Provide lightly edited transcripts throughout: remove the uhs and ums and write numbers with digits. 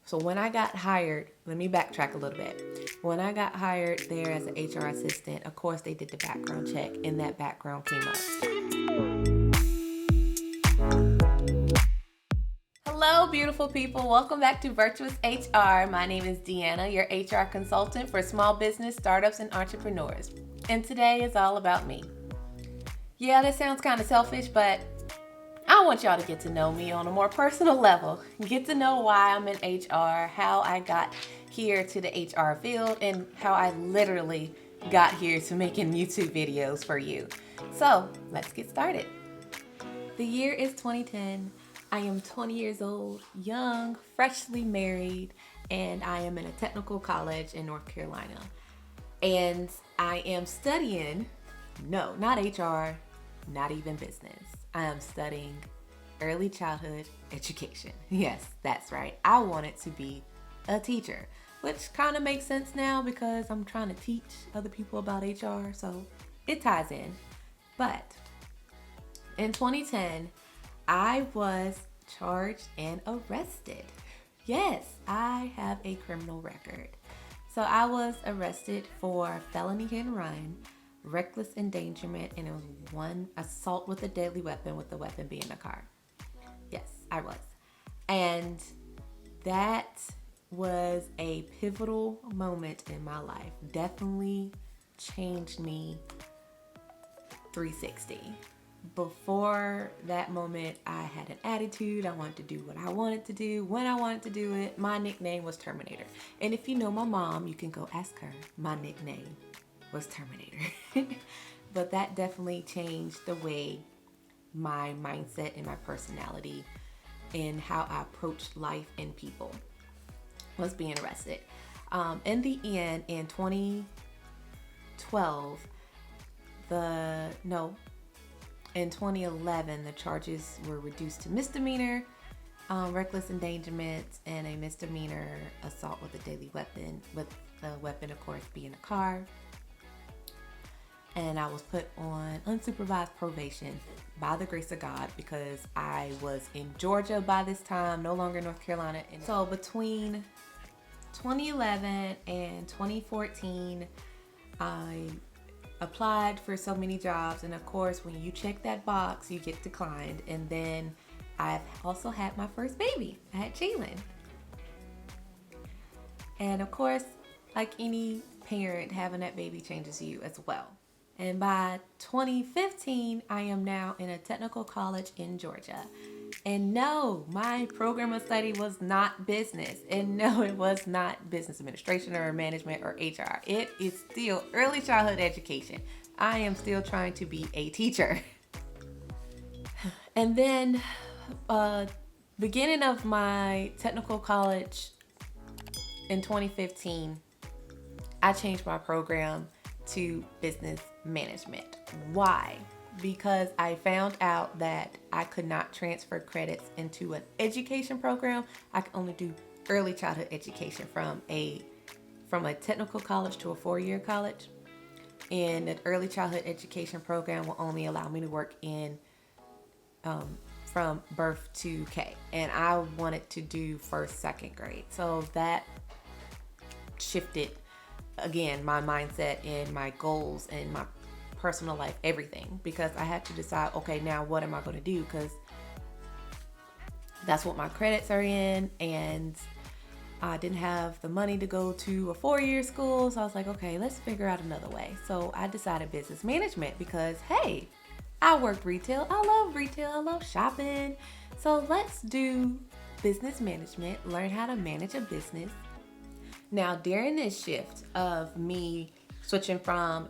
So when I got hired, let me backtrack a little bit. When I got hired there as an HR assistant, of course they did the background check, and that background came up. Hello, beautiful people. Welcome back to Virtuous HR. My name is Deanna, your HR consultant for small business, startups, and entrepreneurs. And today is all about me. Yeah, this sounds kind of selfish, but I want y'all to get to know me on a more personal level. Get to know why I'm in HR, how I got here to the HR field, and how I literally got here to making YouTube videos for you. So let's get started. The year is 2010. I am 20 years old, young, freshly married, and I am in a technical college in North Carolina. And I am studying, no, not HR, not even business. I am studying early childhood education. Yes, that's right. I wanted to be a teacher, which kind of makes sense now because I'm trying to teach other people about HR, so it ties in. But in 2010, I was charged and arrested. Yes, I have a criminal record. So I was arrested for felony hit and run, reckless endangerment, and it was one assault with a deadly weapon, with the weapon being a car. Yes, I was. And that was a pivotal moment in my life. Definitely changed me 360. Before that moment, I had an attitude. I wanted to do what I wanted to do when I wanted to do it. My nickname was Terminator. And if you know my mom, you can go ask her. My nickname was Terminator. But that definitely changed the way my mindset and my personality and how I approach life and people was being arrested. In the end, in 2012, in 2011, the charges were reduced to misdemeanor, reckless endangerment, and a misdemeanor assault with a deadly weapon, with the weapon, of course, being a car. And I was put on unsupervised probation by the grace of God because I was in Georgia by this time, no longer North Carolina. And so between 2011 and 2014, I applied for so many jobs, and of course when you check that box you get declined. And then I've also had my first baby. I had Jalen, and of course, like any parent, having that baby changes you as well. And by 2015, I am now in a technical college in Georgia. And no, my program of study was not business. And no, it was not business administration or management or HR. It is still early childhood education. I am still trying to be a teacher. And then, beginning of my technical college in 2015, I changed my program to business management. Why? Because I found out that I could not transfer credits into an education program. I could only do early childhood education from a technical college to a 4-year college. And an early childhood education program will only allow me to work in from birth to K. And I wanted to do first, second grade. So that shifted again my mindset and my goals and my personal life, everything, because I had to decide, okay, now what am I going to do? Because that's what my credits are in, and I didn't have the money to go to a 4-year school. So I was like, okay, let's figure out another way. So I decided business management because, hey, I worked retail. I love retail. I love shopping. So let's do business management, learn how to manage a business. Now, during this shift of me switching from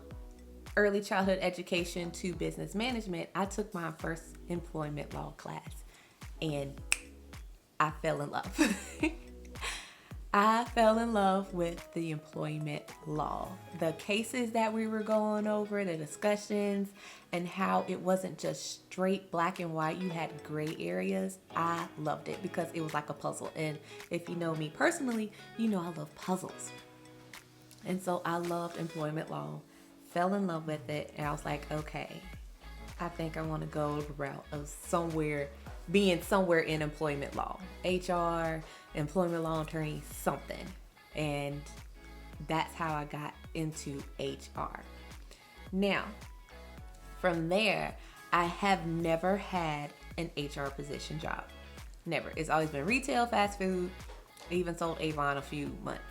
early childhood education to business management, I took my first employment law class and I fell in love. I fell in love with the employment law. The cases that we were going over, the discussions, and how it wasn't just straight black and white. You had gray areas. I loved it because it was like a puzzle. And if you know me personally, you know I love puzzles. And so I loved employment law, fell in love with it, and I was like, okay, I think I want to go the route of somewhere being somewhere in employment law, HR, employment law attorney, something. And that's how I got into HR. Now, from there, I have never had an HR position job. Never. It's always been retail, fast food. I even sold Avon a few months.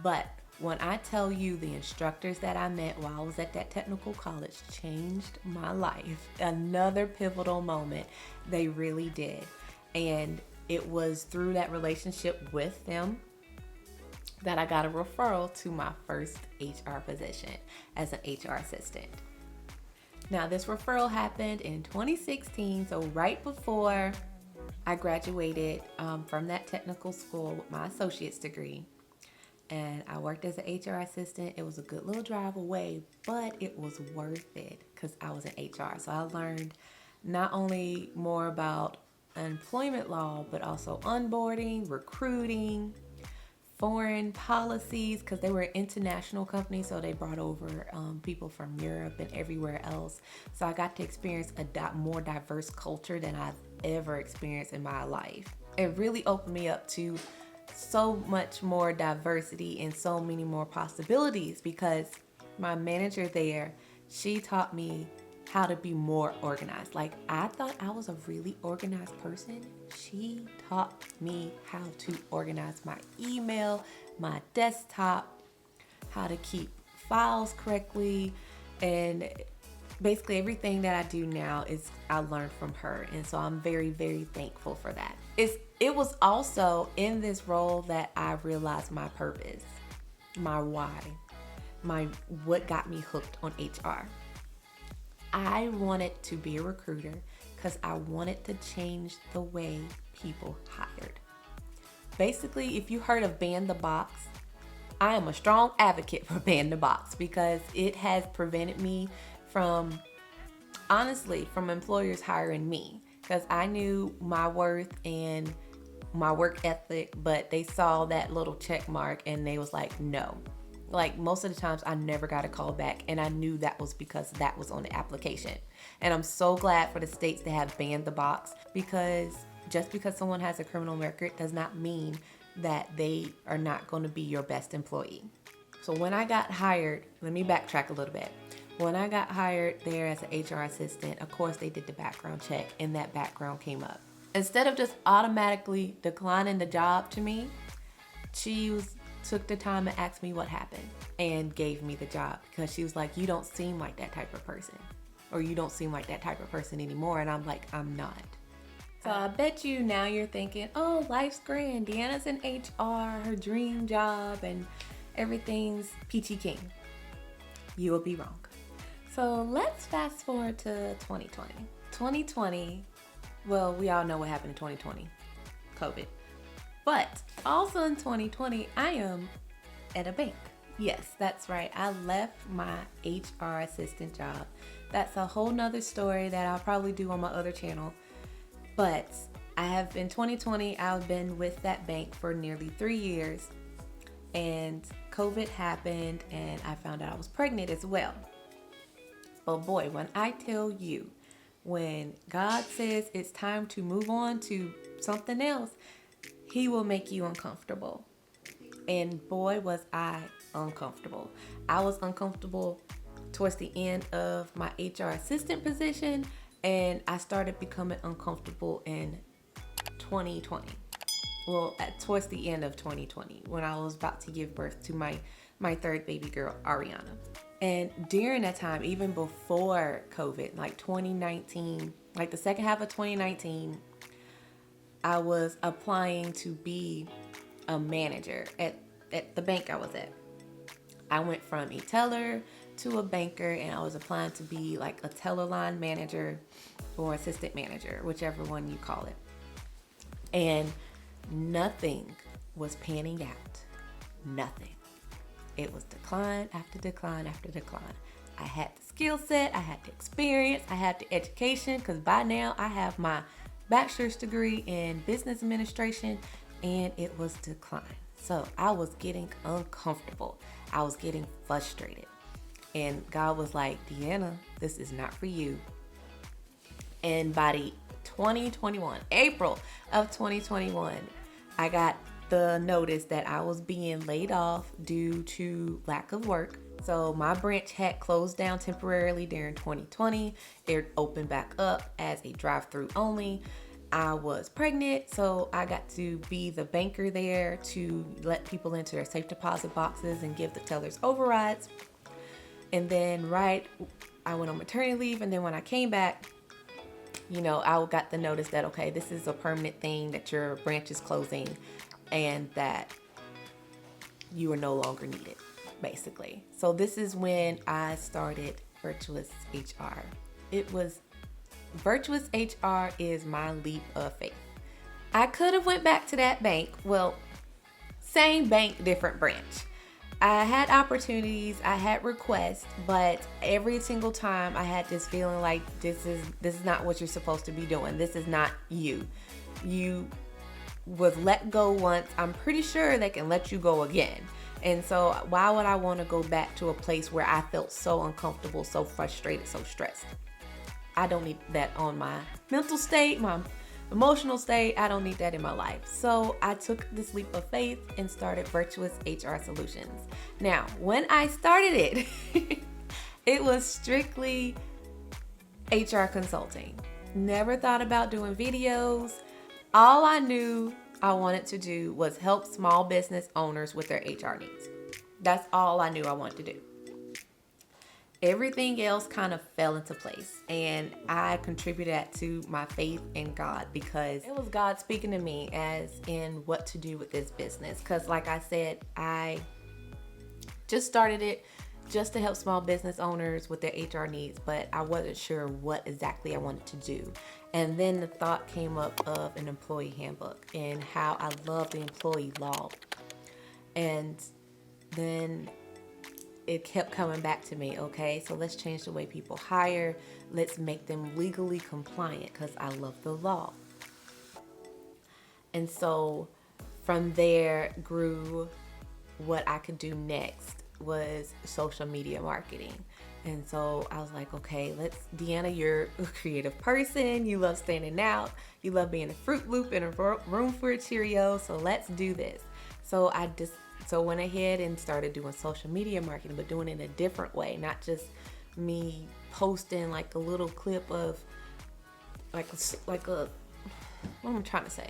But when I tell you the instructors that I met while I was at that technical college changed my life, another pivotal moment, they really did. And it was through that relationship with them that I got a referral to my first HR position as an HR assistant. Now, this referral happened in 2016, so right before I graduated from that technical school with my associate's degree. And I worked as an HR assistant. It was a good little drive away, but it was worth it because I was in HR. So I learned not only more about employment law, but also onboarding, recruiting, foreign policies, because they were an international company, so they brought over people from Europe and everywhere else. So I got to experience a more diverse culture than I've ever experienced in my life. It really opened me up to so much more diversity and so many more possibilities, because my manager there, she taught me how to be more organized. Like, I thought I was a really organized person. She taught me how to organize my email, my desktop, how to keep files correctly, and basically everything that I do now is I learned from her. And so I'm very, very thankful for that. It was also in this role that I realized my purpose, my why, what got me hooked on HR. I wanted to be a recruiter because I wanted to change the way people hired. Basically, if you heard of Ban the Box, I am a strong advocate for Ban the Box because it has prevented me from employers hiring me, because I knew my worth and my work ethic, but they saw that little check mark and they was like, no. Like, most of the times I never got a call back, and I knew that was because that was on the application. And I'm so glad for the states that have banned the box, because just because someone has a criminal record does not mean that they are not going to be your best employee. So when I got hired, let me backtrack a little bit. When I got hired there as an HR assistant, of course they did the background check, and that background came up. Instead of just automatically declining the job to me, she took the time to ask me what happened and gave me the job, because she was like, you don't seem like that type of person, or you don't seem like that type of person anymore. And I'm like, I'm not. So I bet you now you're thinking, oh, life's grand. Deanna's in HR, her dream job, and everything's peachy keen. You will be wrong. So let's fast forward to 2020. 2020, well, we all know what happened in 2020, COVID. But also in 2020, I am at a bank. Yes, that's right. I left my HR assistant job. That's a whole nother story that I'll probably do on my other channel. But in 2020, I've been with that bank for nearly 3 years. And COVID happened, and I found out I was pregnant as well. But boy, when I tell you, when God says it's time to move on to something else, He will make you uncomfortable. And boy, was I uncomfortable. I was uncomfortable towards the end of my HR assistant position, and I started becoming uncomfortable in 2020. Well, towards the end of 2020, when I was about to give birth to my third baby girl, Ariana. And during that time, even before COVID, like 2019, like the second half of 2019, I was applying to be a manager at the bank I was at. I went from a teller to a banker, and I was applying to be like a teller line manager or assistant manager, whichever one you call it. And nothing was panning out. Nothing. It was decline after decline after decline. I had the skill set, I had the experience, I had the education, because by now I have my bachelor's degree in business administration, and it was decline. So I was getting uncomfortable. I was getting frustrated. And God was like, Deanna, this is not for you. And by the 2021, April of 2021, I got the notice that I was being laid off due to lack of work. So my branch had closed down temporarily during 2020. It opened back up as a drive-through only. I was pregnant, so I got to be the banker there to let people into their safe deposit boxes and give the tellers overrides. And then I went on maternity leave, and then when I came back, I got the notice that, okay, this is a permanent thing, that your branch is closing and that you are no longer needed, basically. So this is when I started Virtuous HR. Virtuous HR is my leap of faith. I could have went back to that bank. Well, same bank, different branch. I had opportunities, I had requests, but every single time I had this feeling like this is not what you're supposed to be doing. This is not you. You was let go once. I'm pretty sure they can let you go again. And so why would I want to go back to a place where I felt so uncomfortable, so frustrated, so stressed? I don't need that on my mental state, my emotional state. I don't need that in my life. So I took this leap of faith and started Virtuous HR Solutions. Now, when I started it, it was strictly HR consulting. Never thought about doing videos. All I knew I wanted to do was help small business owners with their HR needs. That's all I knew I wanted to do. Everything else kind of fell into place, and I contributed that to my faith in God, because it was God speaking to me as in what to do with this business. Because like I said, I just started it just to help small business owners with their HR needs, but I wasn't sure what exactly I wanted to do. And then the thought came up of an employee handbook and how I love the employee law. And then it kept coming back to me. Okay, so let's change the way people hire. Let's make them legally compliant, because I love the law. And so from there grew what I could do next was social media marketing. And so I was like, okay, Deanna, you're a creative person. You love standing out. You love being a Fruit Loop in a room for a Cheerio. So let's do this. So I went ahead and started doing social media marketing, but doing it in a different way. Not just me posting like a little clip of what am I trying to say?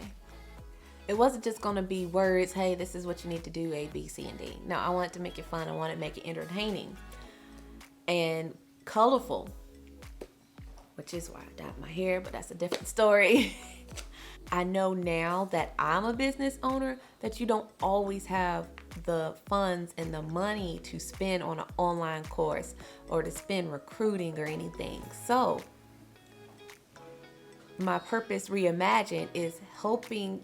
It wasn't just going to be words, hey, this is what you need to do, A, B, C, and D. No, I wanted to make it fun. I wanted to make it entertaining and colorful, which is why I dyed my hair, but that's a different story. I know now that I'm a business owner that you don't always have the funds and the money to spend on an online course or to spend recruiting or anything. So my purpose reimagined is helping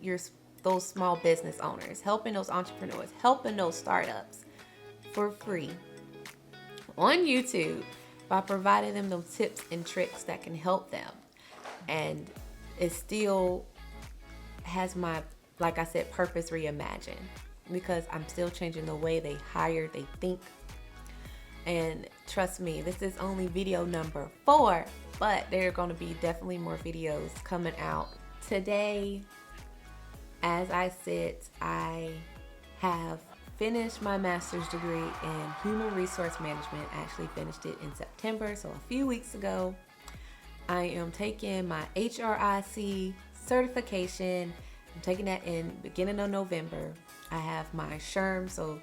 those small business owners, helping those entrepreneurs, helping those startups for free on YouTube by providing them those tips and tricks that can help them. And it still has my, like I said, purpose reimagined, because I'm still changing the way they hire, they think. And trust me, this is only video number 4, but there are going to be definitely more videos coming out. Today, as I sit, I have finished my master's degree in human resource management. I actually finished it in September, so a few weeks ago. I am taking my HRIC certification. I'm taking that in beginning of November. I have my SHRM, so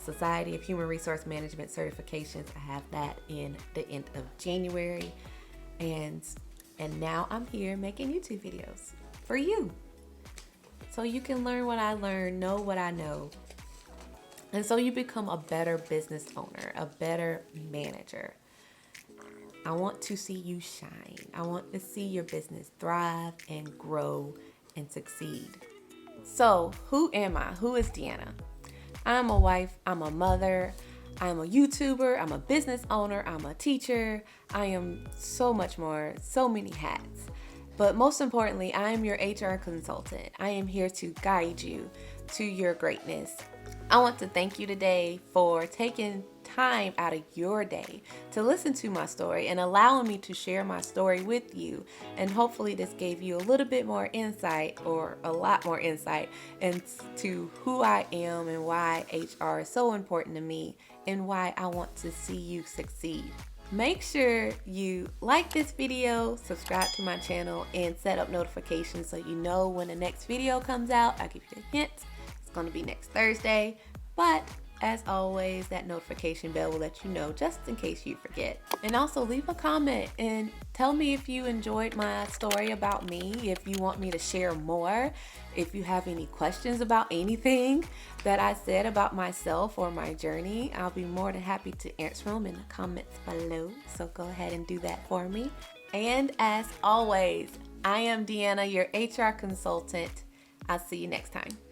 Society of Human Resource Management certifications. I have that in the end of January. And now I'm here making YouTube videos for you. So you can learn what I learned, know what I know. And so you become a better business owner, a better manager. I want to see you shine. I want to see your business thrive and grow and succeed. So who am I? Who is Deanna? I'm a wife. I'm a mother. I'm a YouTuber. I'm a business owner. I'm a teacher. I am so much more, so many hats. But most importantly, I am your HR consultant. I am here to guide you to your greatness. I want to thank you today for taking time out of your day to listen to my story and allowing me to share my story with you. And hopefully this gave you a little bit more insight, or a lot more insight, into who I am and why HR is so important to me and why I want to see you succeed. Make sure you like this video, subscribe to my channel, and set up notifications so you know when the next video comes out. I'll give you a hint. It's going to be next Thursday. But as always, that notification bell will let you know just in case you forget. And also leave a comment and tell me if you enjoyed my story about me, if you want me to share more, if you have any questions about anything that I said about myself or my journey. I'll be more than happy to answer them in the comments below. So go ahead and do that for me. And as always, I am Deanna, your HR consultant. I'll see you next time.